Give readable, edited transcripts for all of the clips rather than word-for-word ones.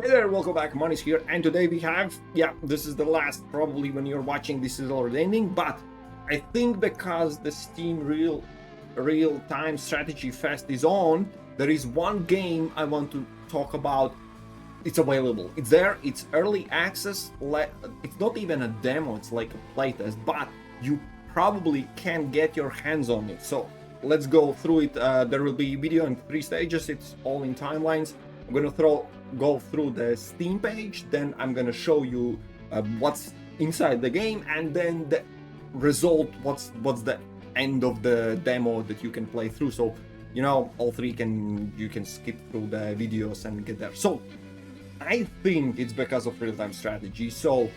Hey there, welcome back, Moni's here, and today we have, this is the last, probably when you're watching this is already ending, but I think because the Steam real-time strategy fest is on, there is one game I want to talk about. It's available, it's there, it's early access, it's not even a demo, it's like a playtest, but you probably can get your hands on it. So let's go through it. There will be video in 3 stages, it's all in timelines. I'm gonna go through the Steam page, then I'm gonna show you what's inside the game, and then the result, what's the end of the demo that you can play through. So you know, all three you can skip through the videos and get there. So I think it's because of real-time strategy. So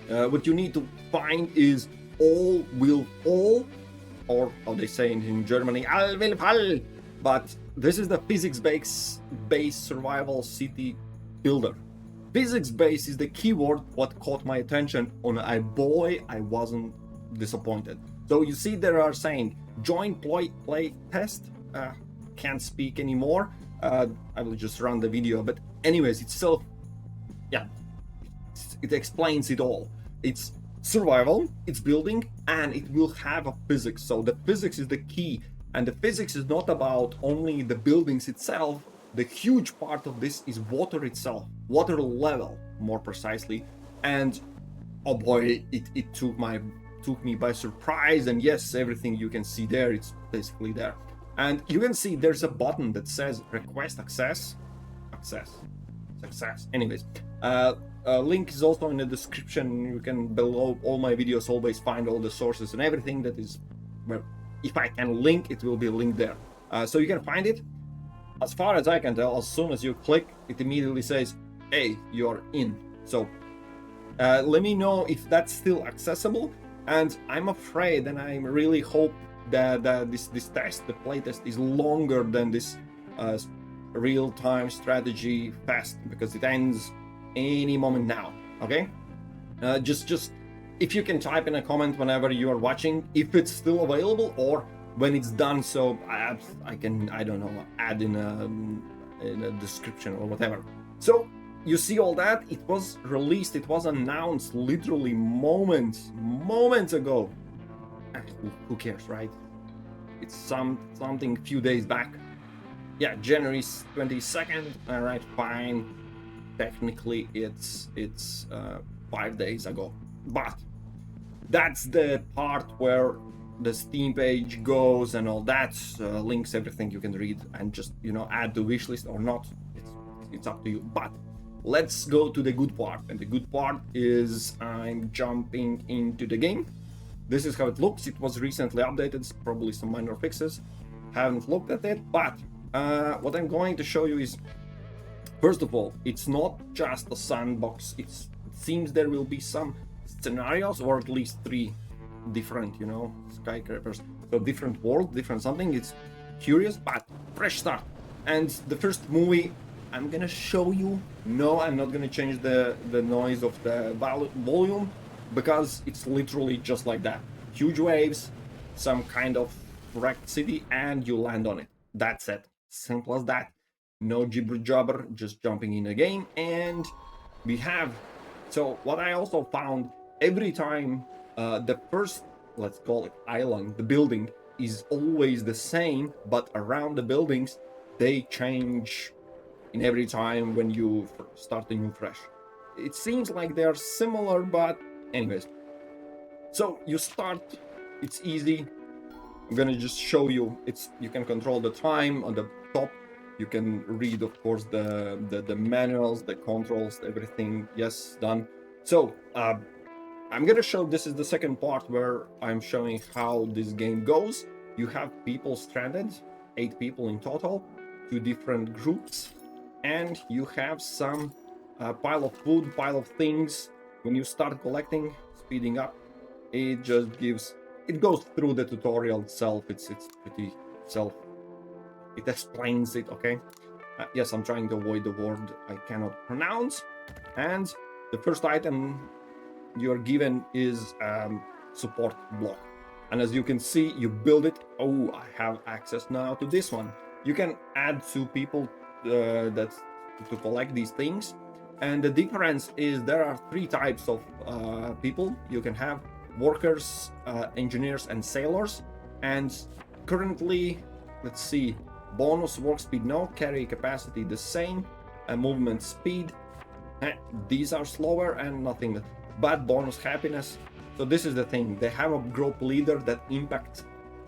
what you need to find is all will fall, or how they say in Germany, all will fall. But this is the physics-based survival city builder. Physics-based is the keyword what caught my attention, and I wasn't disappointed. So you see, they are saying join play test. Can't speak anymore. I will just run the video, but anyways, itself, yeah, it explains it all. It's survival, it's building, and it will have a physics. So the physics is the key, and the physics is not about only the buildings itself. The huge part of this is water itself, water level more precisely. And oh boy, it took me by surprise. And yes, everything you can see there, it's basically there. And you can see there's a button that says request success. Anyways, link is also in the description. You can, below all my videos, always find all the sources and everything that is, well, if I can link, it will be linked there. So you can find it. As far as I can tell, as soon as you click, it immediately says, hey, you're in. So let me know if that's still accessible. And I'm afraid, and I really hope that this test, the playtest, is longer than this real-time strategy fest, because it ends any moment now. Okay, just if you can type in a comment whenever you are watching if it's still available or when it's done, so I can, I don't know, add in a description or whatever. So you see all that, it was released, it was announced literally moments ago. Who cares, right? It's something few days back. Yeah, January 22nd. All right, fine. Technically, it's 5 days ago, but that's the part where the Steam page goes and all that, links, everything you can read, and just, you know, add the wish list or not. It's up to you. But let's go to the good part, and the good part is I'm jumping into the game. This is how it looks. It was recently updated, probably some minor fixes. Haven't looked at it, but what I'm going to show you is, first of all, it's not just a sandbox. It seems there will be some scenarios, or at least 3 different, you know, skyscrapers. So different world, different something. It's curious, but fresh start. And the first movie I'm gonna show you, no, I'm not gonna change the noise of the volume, because it's literally just like that. Huge waves, some kind of wrecked city, and you land on it. That's it. Simple as that. No jibber jabber, just jumping in a game. And we have, so what I also found, every time the first, let's call it island, the building is always the same, but around the buildings they change in every time when you start a new fresh. It seems like they are similar, but anyways. So you start, it's easy. I'm gonna just show you. You can control the time on the top. You can read, of course, the manuals, the controls, everything. Yes, done. So I'm gonna show, this is the second part where I'm showing how this game goes. You have people stranded, 8 people in total, 2 different groups, and you have some pile of food, pile of things. When you start collecting, speeding up, it just gives, it goes through the tutorial itself. It's pretty self, it explains it. Okay, yes, I'm trying to avoid the word I cannot pronounce. And the first item you're given is support block, and as you can see, you build it. Oh, I have access now to this one. You can add 2 people that to collect these things. And the difference is there are three types of people. You can have workers, engineers, and sailors. And currently, let's see, bonus work speed no, carry capacity the same, movement speed. These are slower and nothing, but bonus happiness. So this is the thing. They have a group leader that impacts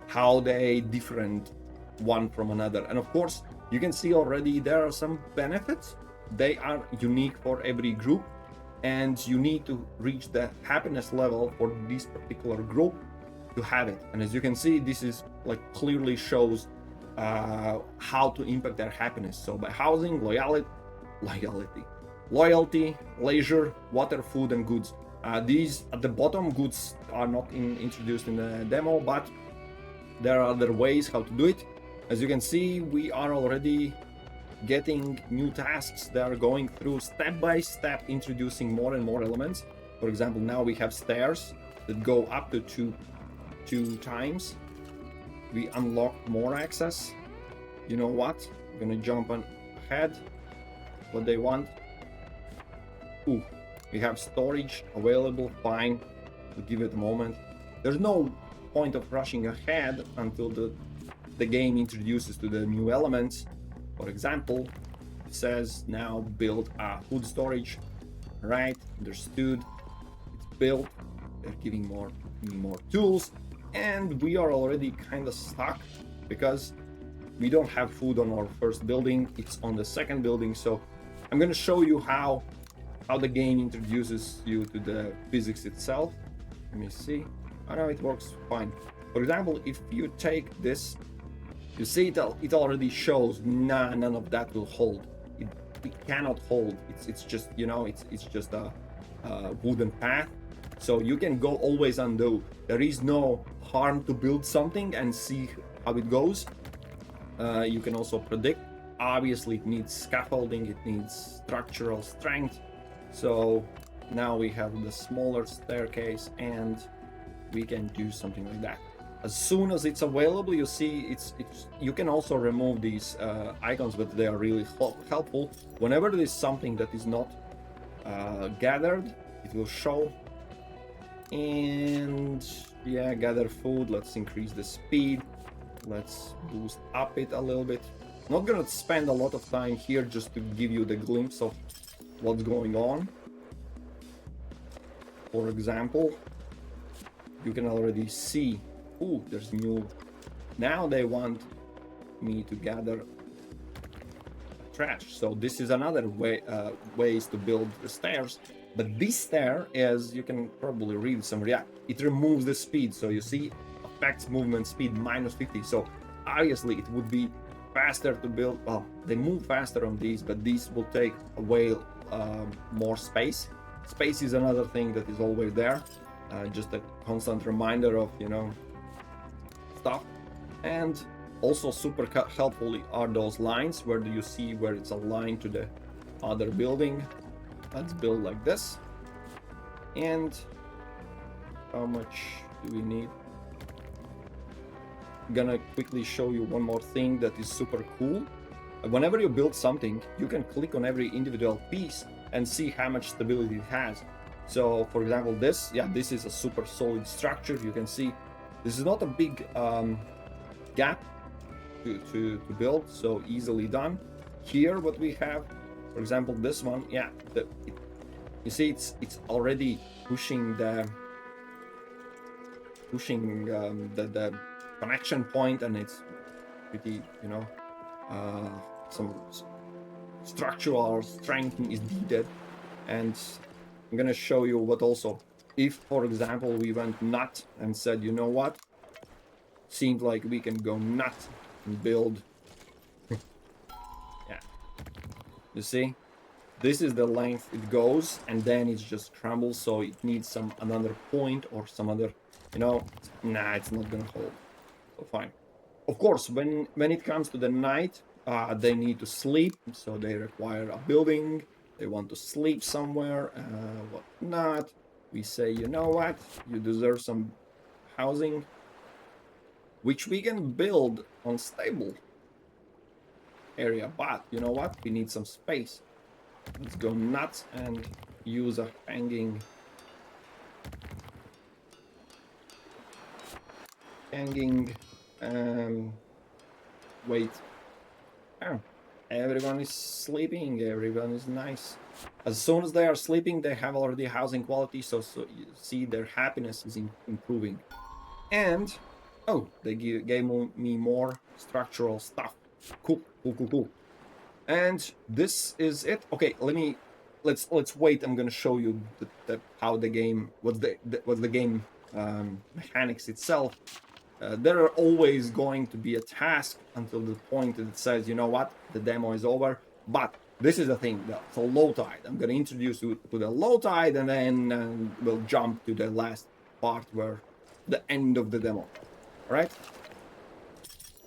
how they different one from another. And of course, you can see already there are some benefits. They are unique for every group, and you need to reach the happiness level for this particular group to have it. And as you can see, this is like clearly shows how to impact their happiness. So by housing, loyalty, leisure, water, food, and goods. These at the bottom goods are not introduced in the demo, but there are other ways how to do it. As you can see, we are already getting new tasks that are going through step by step, introducing more and more elements. For example, now we have stairs that go up to two times. We unlock more access. You know what? I'm gonna jump on ahead. What they want. Ooh, we have storage available. Fine. We'll give it a moment. There's no point of rushing ahead until the game introduces to the new elements. For example, it says now build a food storage. Right, understood. It's built. They're giving more tools, and we are already kind of stuck because we don't have food on our first building. It's on the second building. So I'm going to show you how the game introduces you to the physics itself. Let me see. Oh no, it works fine. For example, if you take this, you see it already shows none of that will hold. It cannot hold. It's just, you know, it's just a wooden path. So you can go always undo. There is no harm to build something and see how it goes. You can also predict. Obviously, it needs scaffolding. It needs structural strength. So now we have the smaller staircase, and we can do something like that. As soon as it's available, you see you can also remove these icons, but they are really helpful. Whenever there is something that is not gathered, it will show. And yeah, gather food. Let's increase the speed. Let's boost up it a little bit. Not gonna spend a lot of time here, just to give you the glimpse of what's going on. For example, you can already see, ooh, there's new. Now they want me to gather trash. So this is another way, ways to build the stairs. But this stair, as you can probably read some it removes the speed. So you see, affects movement speed -50. So obviously it would be faster to build. Well, they move faster on these, but these will take away more space. Space is another thing that is always there. Just a constant reminder of, you know, stuff. And also super helpful are those lines. Where do you see where it's aligned to the other building? Let's build like this. And how much do we need? I'm gonna quickly show you one more thing that is super cool. Whenever you build something, you can click on every individual piece and see how much stability it has. So for example, this is a super solid structure. You can see this is not a big gap to build, so easily done. Here what we have, for example, this one, you see it's already pushing the connection point, and it's pretty, you know, some structural strength is needed. And I'm gonna show you what also, if for example we went nut and said, you know what, seems like we can go nut and build. Yeah, you see, this is the length it goes, and then it just crumbles. So it needs another point or some other, you know, it's not gonna hold. So fine. Of course, when it comes to the night, they need to sleep, so they require a building. They want to sleep somewhere, whatnot. We say, you know what, you deserve some housing, which we can build on stable. area. But you know what? We need some space. Let's go nuts and use a hanging wait. Oh, everyone is sleeping, everyone is nice. As soon as they are sleeping, they have already housing quality, so you see their happiness is improving. And oh, they gave me more structural stuff. Cool, cool, cool, cool. And this is it. Okay, let's wait. I'm gonna show you how the game, what's the game mechanics itself. There are always going to be a task until the point that it says, you know what, the demo is over. But this is the thing, the low tide. I'm going to introduce you to the low tide, and then we'll jump to the last part where the end of the demo. All right.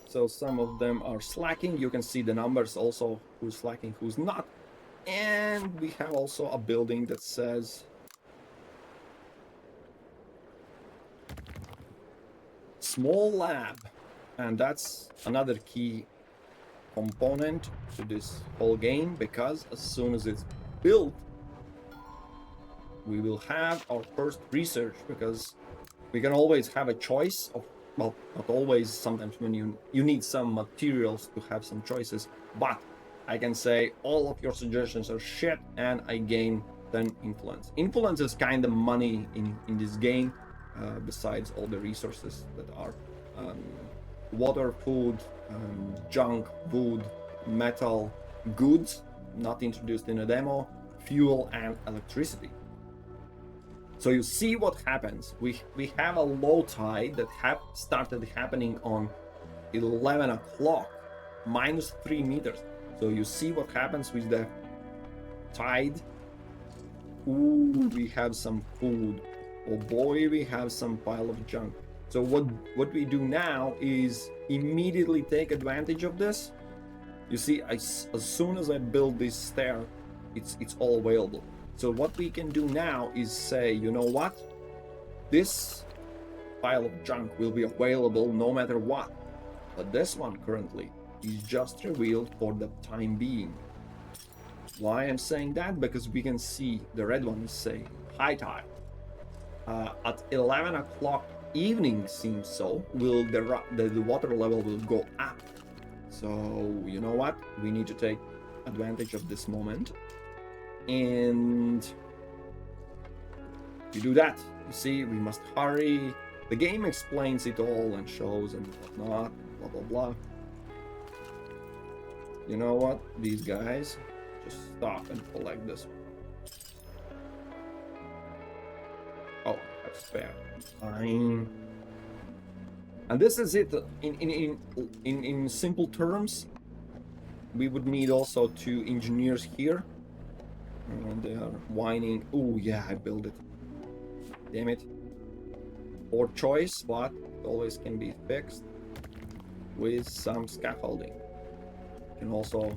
So some of them are slacking. You can see the numbers also, who's slacking, who's not. And we have also a building that says small lab, and that's another key component to this whole game, because as soon as it's built, we will have our first research, because we can always have a choice of, well, not always, sometimes when you need some materials to have some choices, but I can say all of your suggestions are shit and I gain 10 influence. Influence is kind of money in this game. Besides all the resources that are water, food, junk, wood, metal, goods not introduced in a demo, fuel, and electricity. So you see what happens. We have a low tide that started happening on 11 o'clock, -3 meters. So you see what happens with the tide. Ooh, we have some food. Oh boy, we have some pile of junk. So what we do now is immediately take advantage of this. You see, as soon as I build this stair, it's all available. So what we can do now is say, you know what? This pile of junk will be available no matter what. But this one currently is just revealed for the time being. Why I'm saying that? Because we can see the red one is saying high tide. At 11 o'clock evening, seems so, will the water level will go up. So you know what? We need to take advantage of this moment, and you do that. You see, we must hurry. The game explains it all and shows and whatnot, blah blah blah. You know what? These guys just stop and collect this. Oh, that's spare. Fine. And this is it. In simple terms, we would need also 2 engineers here. And they are whining. Oh yeah, I built it. Damn it. Poor choice, but it always can be fixed with some scaffolding. You can also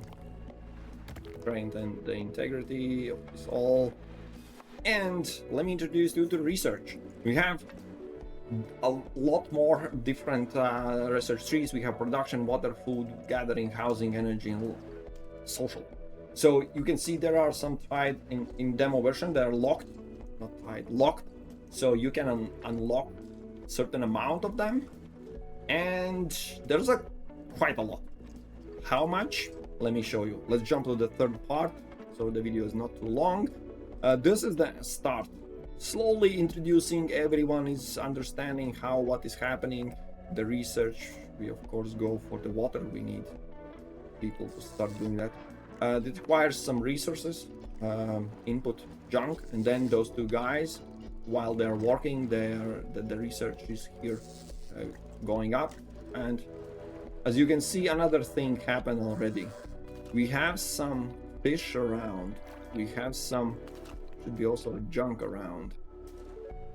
strengthen the integrity of this all. And let me introduce you to research. We have a lot more different research trees. We have production, water, food, gathering, housing, energy, and social. So you can see there are some tied in demo version. They are locked, not tied, locked. So you can unlock certain amount of them, and there's quite a lot. How much? Let me show you. Let's jump to the third part, so the video is not too long. This is the start. Slowly introducing, everyone is understanding what is happening. The research, we of course go for the water. We need people to start doing that. It requires some resources, input junk, and then those 2 guys, while they're working, the research is here going up. And as you can see, another thing happened already. We have some fish around. We have some, should be also junk around.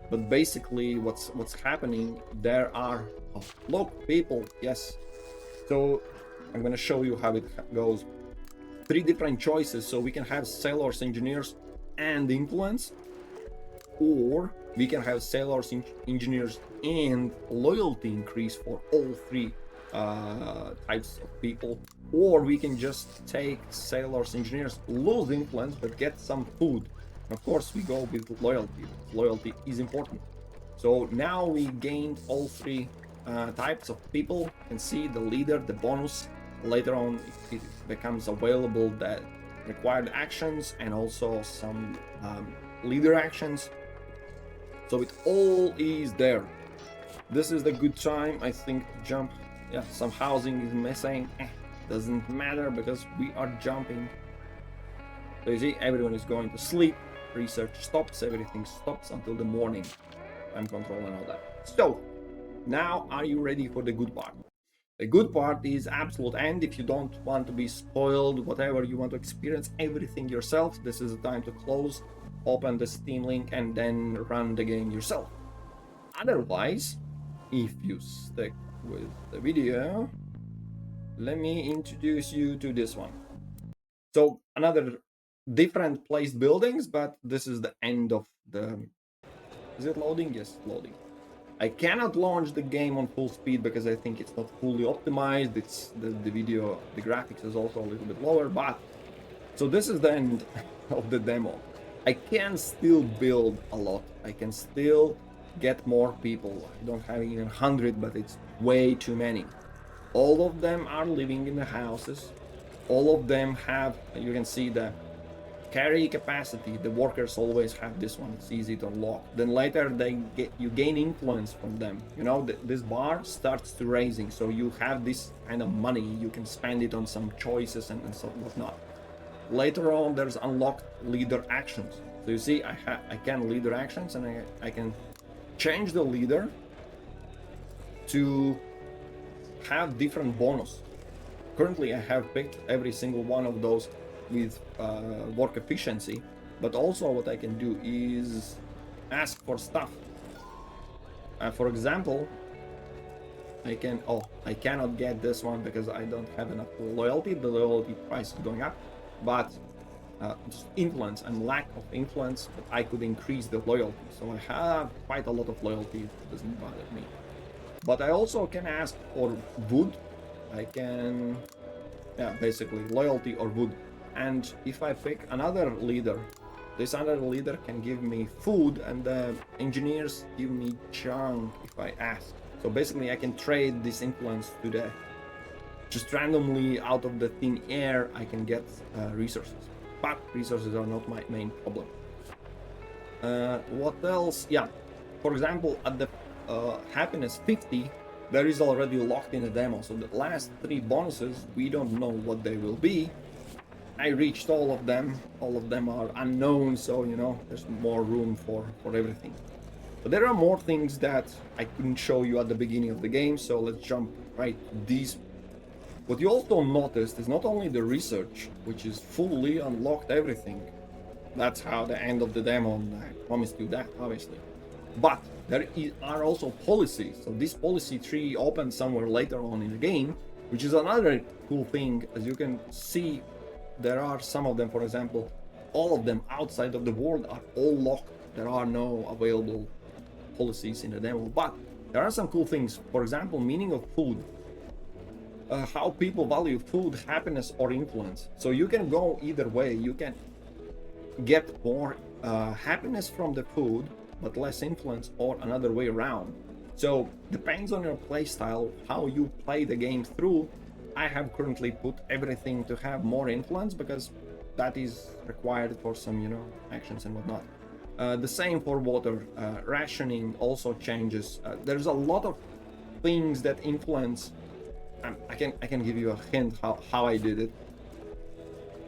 But basically what's happening, there are, oh, look, people, yes. So I'm gonna show you how it goes. 3 different choices, so we can have sailors, engineers, and influence, or we can have sailors, engineers, and loyalty increase for all 3 types of people, or we can just take sailors, engineers, lose influence, but get some food. Of course, we go with loyalty. Loyalty is important. So now we gained all three types of people. You can see the leader, the bonus. Later on, it becomes available that required actions and also some leader actions. So it all is there. This is the good time, I think, to jump. Yeah, some housing is missing. Doesn't matter because we are jumping. So you see, everyone is going to sleep. Research stops, everything stops until the morning. Time control and all that. So, now are you ready for the good part? The good part is absolute end. If you don't want to be spoiled, whatever, you want to experience everything yourself, this is the time to close, open the Steam link, and then run the game yourself. Otherwise, if you stick with the video, let me introduce you to this one. So another different placed buildings, but this is the end of the... Is it loading? Yes, loading. I cannot launch the game on full speed because I think it's not fully optimized. It's the video, the graphics is also a little bit lower, but so this is the end of the demo. I can still build a lot. I can still get more people. I don't have even 100, but it's way too many. All of them are living in the houses. All of them have, you can see the carry capacity. The workers always have this one. It's easy to unlock. Then later you gain influence from them. You know, this bar starts to raising, so you have this kind of money. You can spend it on some choices and so whatnot. Later on, there's unlocked leader actions. So you see, I can leader actions, and I can change the leader to have different bonus. Currently, I have picked every single one of those with work efficiency, but also what I can do is ask for stuff. For example, I cannot get this one because I don't have enough loyalty. The loyalty price is going up, but just influence and lack of influence, but I could increase the loyalty. So I have quite a lot of loyalty. It doesn't bother me. But I also can ask for wood. I can, basically loyalty or wood. And if I pick another leader, this other leader can give me food, and the engineers give me junk if I ask. So basically I can trade this influence to the, just randomly out of the thin air, I can get resources. But resources are not my main problem. What else? Yeah, for example, at the happiness 50, there is already locked in the demo. So the last 3 bonuses, we don't know what they will be. I reached all of them. All of them are unknown, so you know, there's more room for everything. But there are more things that I couldn't show you at the beginning of the game, so let's jump right to these. What you also noticed is not only the research, which is fully unlocked everything. That's how the end of the demo, I promised you that, obviously. But there are also policies. So this policy tree opens somewhere later on in the game, which is another cool thing. As you can see, there are some of them, for example, all of them outside of the world are all locked. There are no available policies in the demo, but there are some cool things. For example, meaning of food. How people value food, happiness, or influence. So you can go either way. You can get more happiness from the food, but less influence, or another way around. So depends on your play style, how you play the game through. I have currently put everything to have more influence because that is required for some, you know, actions and whatnot. The same for water. Rationing also changes. There's a lot of things that influence. I can give you a hint how I did it.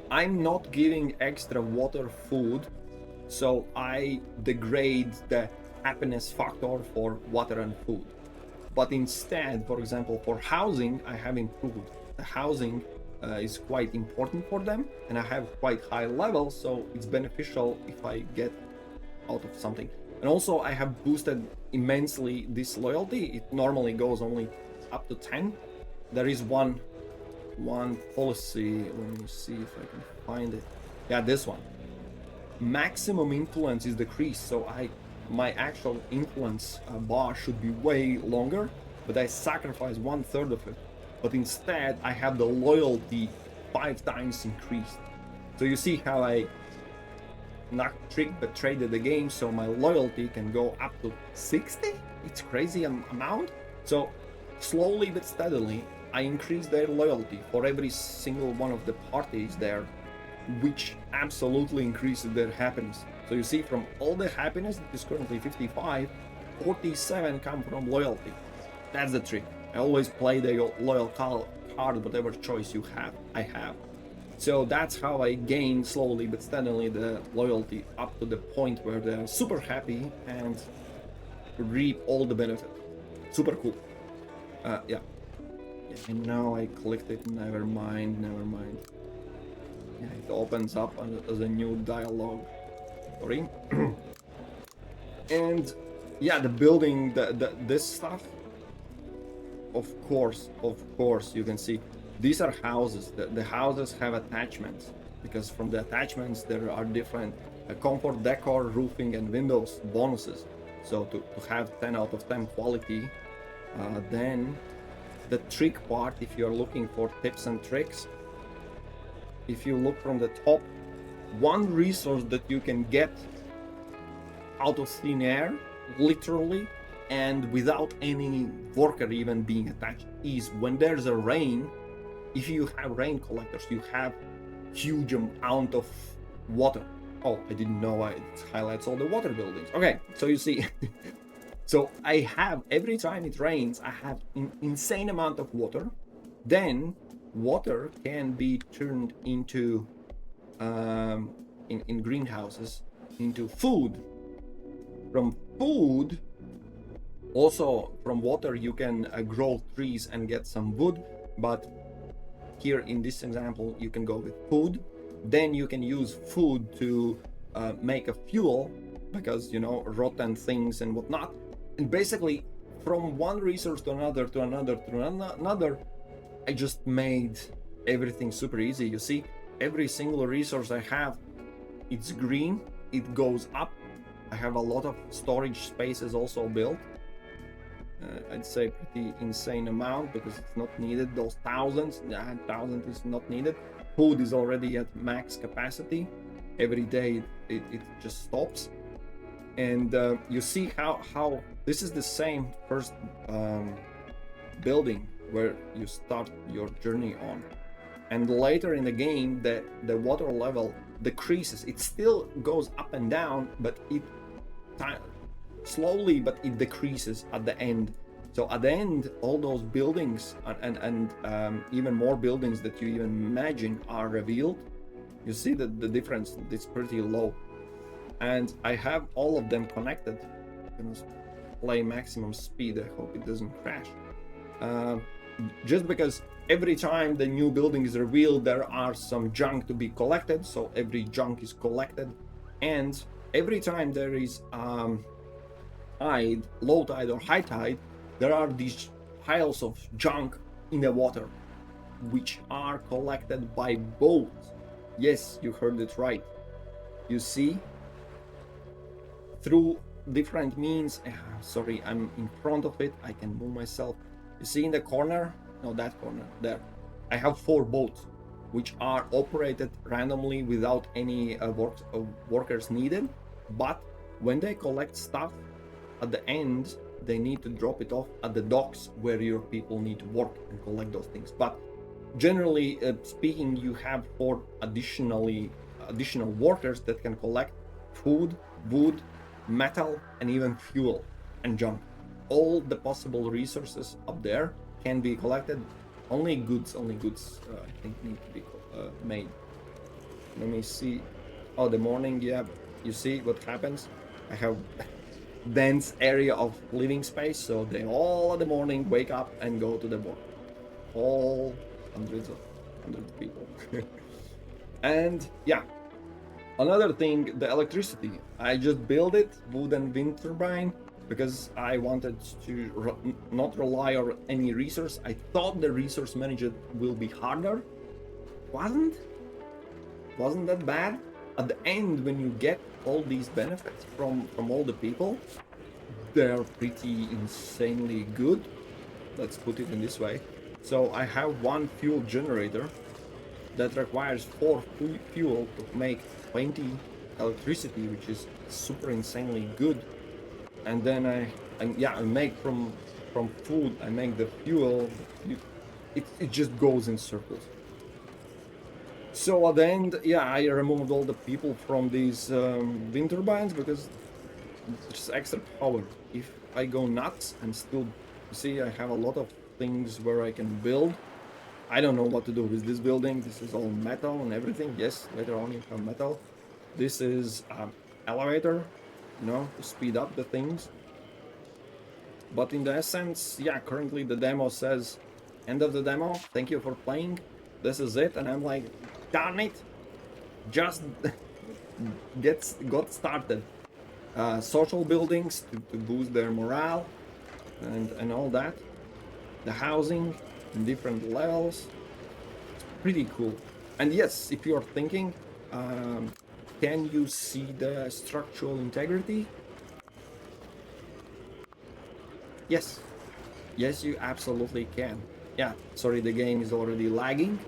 I'm not giving extra water, food, so I degrade the happiness factor for water and food. But instead, for example, for housing, I have improved. The housing is quite important for them, and I have quite high levels, so it's beneficial if I get out of something. And also, I have boosted immensely this loyalty. It normally goes only up to 10. There is one policy. Let me see if I can find it. Yeah, this one. Maximum influence is decreased, so my actual influence bar should be way longer, but I sacrifice 1/3 of it. but instead I have the loyalty 5 times increased. So you see how I not tricked but traded the game, so my loyalty can go up to 60. It's crazy amount. So slowly but steadily I increase their loyalty for every single one of the parties there, which absolutely increases their happiness. So you see, from all the happiness that is currently 55, 47 come from loyalty. That's the trick. I always play the loyal card, whatever choice you have, I have. So that's how I gain slowly but steadily the loyalty up to the point where they're super happy and reap all the benefit. Super cool. Yeah. And now I clicked it, never mind. Yeah, it opens up as a new dialogue. Sorry. And yeah, the building, this stuff, of course, you can see these are houses. The houses have attachments, because from the attachments there are different comfort, decor, roofing, and windows bonuses. So to have 10 out of 10 quality, then the trick part, if you're looking for tips and tricks, if you look from the top, one resource that you can get out of thin air, literally, and without any worker even being attached, is when there's a rain. If you have rain collectors, you have huge amount of water. Oh, I didn't know it highlights all the water buildings. Okay, so you see, so I have, every time it rains, I have an insane amount of water. Then water can be turned into in greenhouses into food. From food, also from water, you can grow trees and get some wood, but here in this example you can go with food. Then you can use food to make a fuel, because you know, rotten things and whatnot. And basically from one resource to another to another, I just made everything super easy. You see, every single resource I have, it's green, it goes up. I have a lot of storage spaces also built. I'd say pretty insane amount, because it's not needed. Those thousands, 1,000 is not needed. Food is already at max capacity. Every day it just stops. And you see how this is the same first building where you start your journey on, and later in the game the water level decreases. It still goes up and down, but it slowly, but it decreases at the end. So at the end, all those buildings and even more buildings that you even imagine are revealed. You see that the difference is pretty low, and I have all of them connected. I'm gonna play maximum speed. I hope it doesn't crash. Just because every time the new building is revealed, there are some junk to be collected, so every junk is collected. And every time there is tide, low tide or high tide, there are these piles of junk in the water, which are collected by boats. Yes, you heard it right. You see, through different means. Sorry, I'm in front of it, I can move myself. You see in the corner, no, that corner there, I have 4 boats which are operated randomly without any workers needed. But when they collect stuff at the end, they need to drop it off at the docks where your people need to work and collect those things. But generally speaking, you have 4 additional workers that can collect food, wood, metal, and even fuel and junk. All the possible resources up there can be collected. Only goods I think need to be made. Let me see. Oh, the morning, yeah, you see what happens. I have dense area of living space, so they all in the morning wake up and go to the work. All hundreds of people. And yeah, another thing, the electricity. I just built it, wood and wind turbine, because I wanted to not rely on any resource. I thought the resource manager will be harder. Wasn't that bad. At the end, when you get all these benefits from all the people, they're pretty insanely good. Let's put it in this way. So I have one fuel generator that requires 4 fuel to make 20 electricity, which is super insanely good. And then I make from food, I make the fuel. It just goes in circles. So at the end, yeah, I removed all the people from these wind turbines because it's extra power. If I go nuts and still see, I have a lot of things where I can build. I don't know what to do with this building. This is all metal and everything. Yes, later on you have metal. This is elevator, to speed up the things. But in the essence, yeah, currently the demo says end of the demo. Thank you for playing. This is it. And I'm like, darn it, just got started. Social buildings to boost their morale and all that. The housing in different levels. It's pretty cool. And yes, if you're thinking, can you see the structural integrity? Yes. Yes, you absolutely can. Yeah, sorry, the game is already lagging.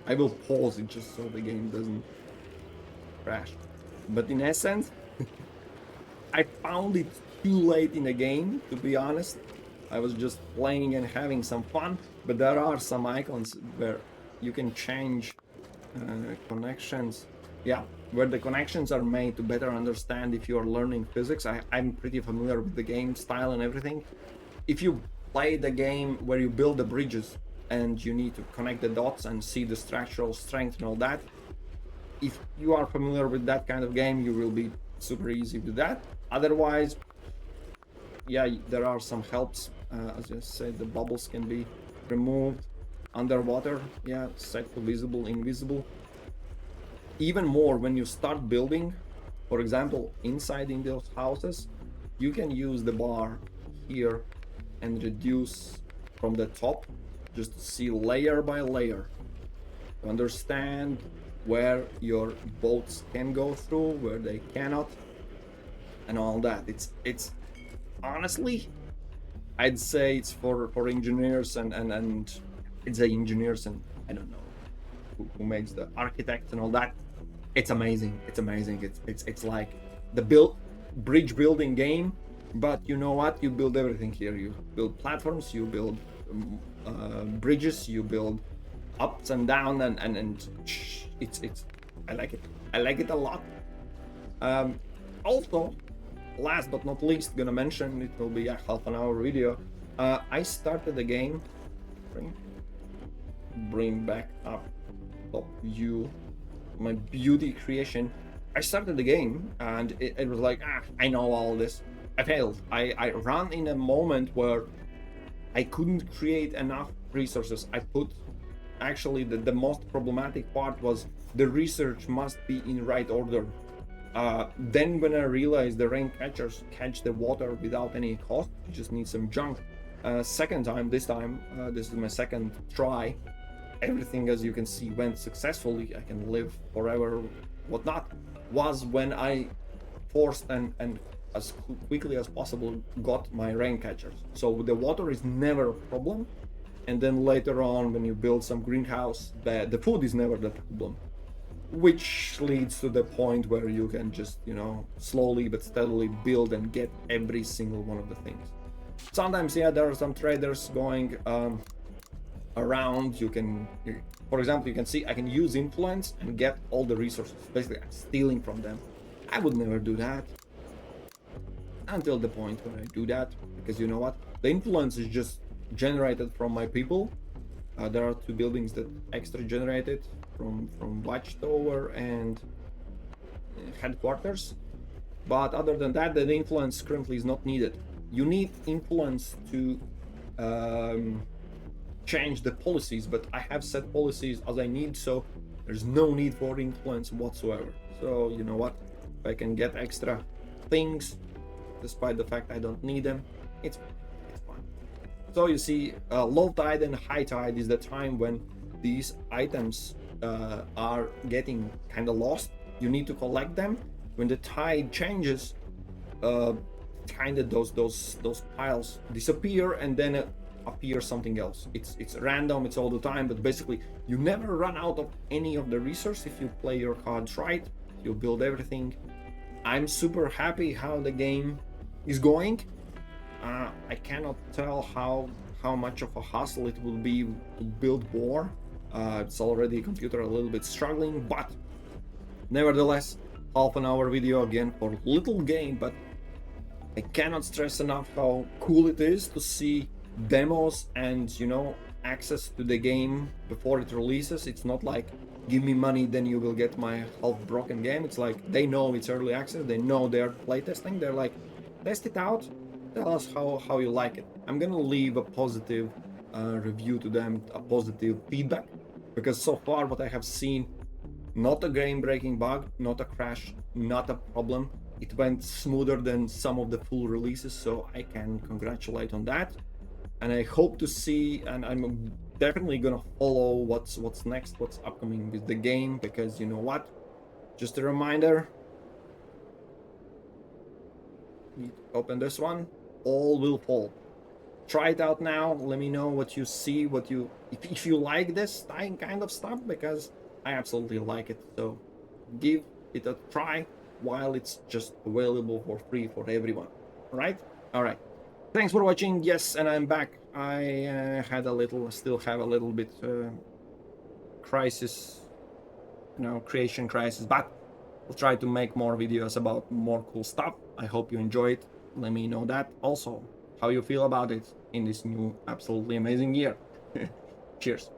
I will pause it just so the game doesn't crash. But in essence, I found it too late in the game, to be honest. I was just playing and having some fun, but there are some icons where you can change connections. Yeah, where the connections are made to better understand if you're learning physics. I'm pretty familiar with the game style and everything. If you play the game where you build the bridges and you need to connect the dots and see the structural strength and all that, if you are familiar with that kind of game, you will be super easy with that. Otherwise, yeah, there are some helps. As I said, the bubbles can be removed underwater. Yeah, set to visible, invisible. Even more when you start building, for example, inside in those houses, you can use the bar here and reduce from the top just to see layer by layer to understand where your boats can go through, where they cannot, and all that. It's honestly, I'd say it's for engineers and it's the engineers and I don't know who makes the architects and all that. It's amazing. It's amazing. It's like the bridge building game, but you know what? You build everything here. You build platforms, you build bridges, you build ups and down, and it's I like it. I like it a lot. Also, last but not least, gonna mention, it will be a half an hour video. I started the game. Bring back up top view, my beauty creation. I started the game and it was like, I know all this. I failed. I ran in a moment where I couldn't create enough resources. I put actually the most problematic part was the research must be in right order. Then when I realized the rain catchers catch the water without any cost, you just need some junk. Second time, this is my second try. Everything, as you can see, went successfully. I can live forever, whatnot. Was when I forced and as quickly as possible got my rain catchers. So the water is never a problem. And then later on, when you build some greenhouse, the food is never the problem. Which leads to the point where you can just, slowly but steadily build and get every single one of the things. Sometimes, yeah, there are some traders going around. For example, you can see I can use influence and get all the resources. Basically, I'm stealing from them. I would never do that until the point when I do that, because you know what? The influence is just generated from my people. There are 2 buildings that extra generated from Watchtower and headquarters. But other than that, the influence currently is not needed. You need influence to change the policies, but I have set policies as I need, so there's no need for influence whatsoever. So you know what? If I can get extra things, despite the fact I don't need them, it's fine. So you see, low tide and high tide is the time when these items are getting kind of lost. You need to collect them. When the tide changes, kind of those piles disappear, and then appear something else. It's random, it's all the time, but basically you never run out of any of the resource if you play your cards right. You build everything. I'm super happy how the game is going. I cannot tell how much of a hassle it will be to build more. It's already computer a little bit struggling, but nevertheless, half an hour video again for little game, but I cannot stress enough how cool it is to see demos and, you know, access to the game before it releases. It's not like give me money then you will get my half broken game. It's like they know it's early access, they know they're playtesting, they're like, test it out, tell us how you like it. I'm gonna leave a positive review to them, a positive feedback, because so far what I have seen, not a game-breaking bug, not a crash, not a problem. It went smoother than some of the full releases, so I can congratulate on that. And I hope to see, and I'm definitely gonna follow what's next, what's upcoming with the game, because you know what? Just a reminder. Open this one. All will fall. Try it out now. Let me know what you see, if you like this kind of stuff, because I absolutely like it. So give it a try while it's just available for free for everyone. All right. Thanks for watching. Yes, and I'm back. I still have a little bit crisis, creation crisis, but I'll try to make more videos about more cool stuff. I hope you enjoy it. Let me know that. Also, how you feel about it in this new absolutely amazing year. Cheers.